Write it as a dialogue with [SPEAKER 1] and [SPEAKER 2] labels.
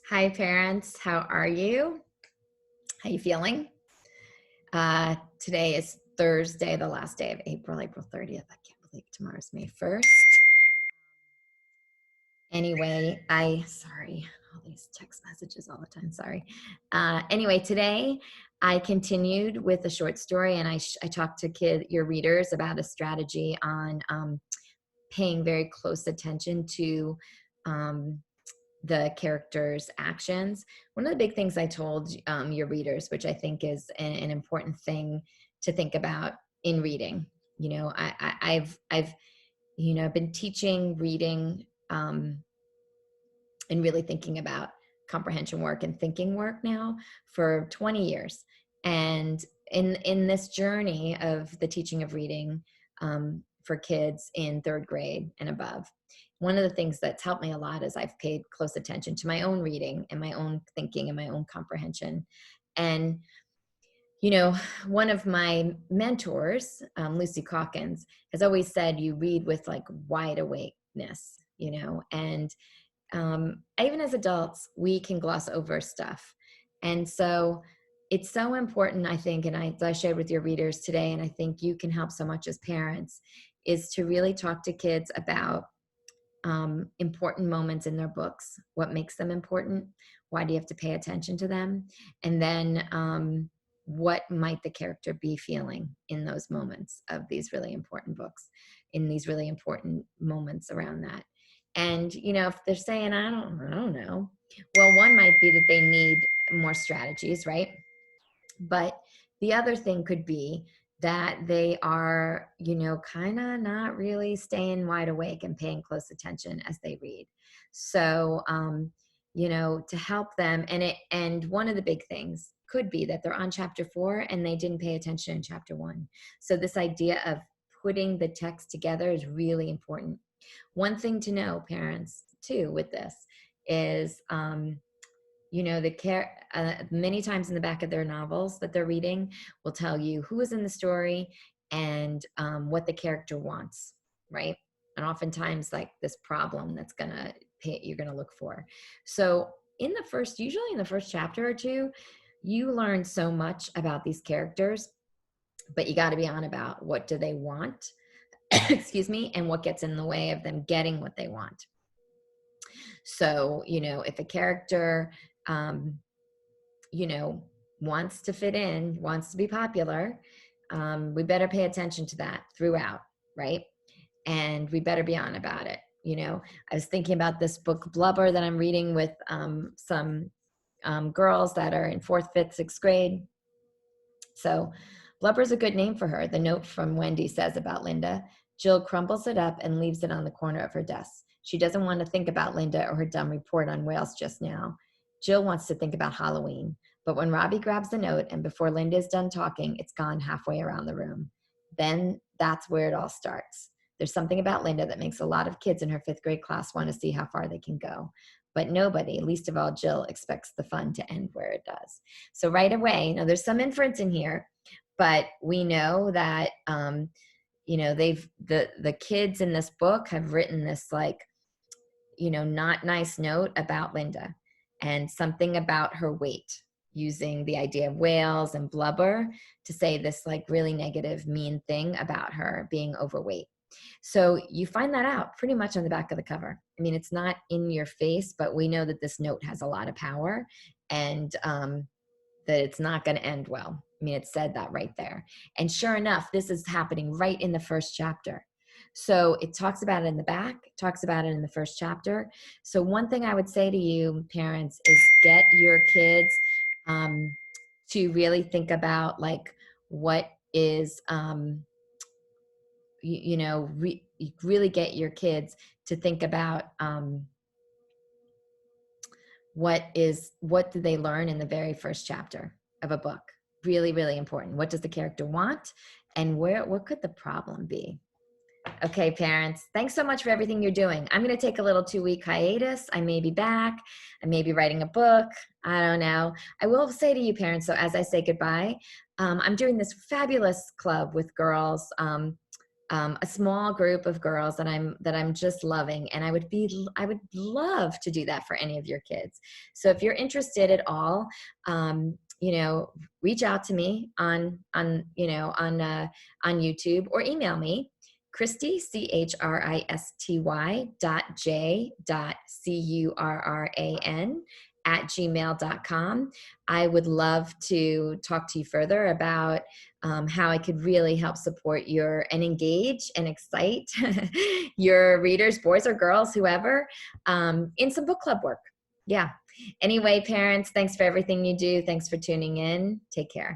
[SPEAKER 1] Hi, parents. How are you? How you feeling? Today is Thursday, the last day of April 30th. I can't believe tomorrow's May 1st. Anyway, sorry, all these text messages all the time. Sorry. Anyway, today I continued with a short story, and I talked to your readers about a strategy on paying very close attention to um, the character's actions. One of the big things I told your readers, which I think is an important thing to think about in reading, I've been teaching reading and really thinking about comprehension work and thinking work now for 20 years. And in this journey of the teaching of reading for kids in third grade and above, one of the things that's helped me a lot is I've paid close attention to my own reading and my own thinking and my own comprehension. And you know, one of my mentors, Lucy Calkins, has always said you read with like wide awakeness, and even as adults, we can gloss over stuff. And so it's so important, I think, and I shared with your readers today, and I think you can help so much as parents, is to really talk to kids about important moments in their books, what makes them important, why do you have to pay attention to them, and then what might the character be feeling in those moments of these really important books, in these really important moments around that. And if they're saying, I don't know, well, one might be that they need more strategies, right? But the other thing could be that they are, kind of not really staying wide awake and paying close attention as they read. So, to help them, and one of the big things could be that they're on chapter 4 and they didn't pay attention in chapter 1. So this idea of putting the text together is really important. One thing to know, parents, too, with this is, many times in the back of their novels that they're reading will tell you who is in the story and what the character wants, right? And oftentimes, like this problem you're gonna look for. So usually in the first chapter or two, you learn so much about these characters, but you got to be on about what do they want, excuse me, and what gets in the way of them getting what they want. So, if a character, um, wants to fit in, wants to be popular, we better pay attention to that throughout, right? And we better be on about it. I was thinking about this book, Blubber, that I'm reading with some girls that are in fourth, fifth, sixth grade. So Blubber's a good name for her. The note from Wendy says about Linda: Jill crumbles it up and leaves it on the corner of her desk. She doesn't want to think about Linda or her dumb report on whales just now. Jill wants to think about Halloween. But when Robbie grabs the note and before Linda is done talking, it's gone halfway around the room. Then that's where it all starts. There's something about Linda that makes a lot of kids in her fifth grade class want to see how far they can go. But nobody, least of all Jill, expects the fun to end where it does. So right away, there's some inference in here, but we know that the kids in this book have written this not nice note about Linda and something about her weight, using the idea of whales and blubber to say this like really negative, mean thing about her being overweight. So you find that out pretty much on the back of the cover. I mean, it's not in your face, but we know that this note has a lot of power, and that it's not going to end well. I mean, it said that right there. And sure enough, this is happening right in the first chapter. So it talks about it in the back, talks about it in the first chapter. So one thing I would say to you, parents, is get your kids to really think about like what is, really get your kids to think about what do they learn in the very first chapter of a book. Really, really important. What does the character want, and what could the problem be? Okay, parents, thanks so much for everything you're doing. I'm going to take a little 2-week hiatus. I may be back. I may be writing a book. I don't know. I will say to you, parents, so as I say goodbye, I'm doing this fabulous club with girls a small group of girls that I'm just loving, and I would love to do that for any of your kids. So if you're interested at all, you know, reach out to me on YouTube, or email me, Christy, CHRISTY .J.CURRAN @gmail.com. I would love to talk to you further about how I could really help support and engage and excite your readers, boys or girls, whoever, in some book club work. Yeah. Anyway, parents, thanks for everything you do. Thanks for tuning in. Take care.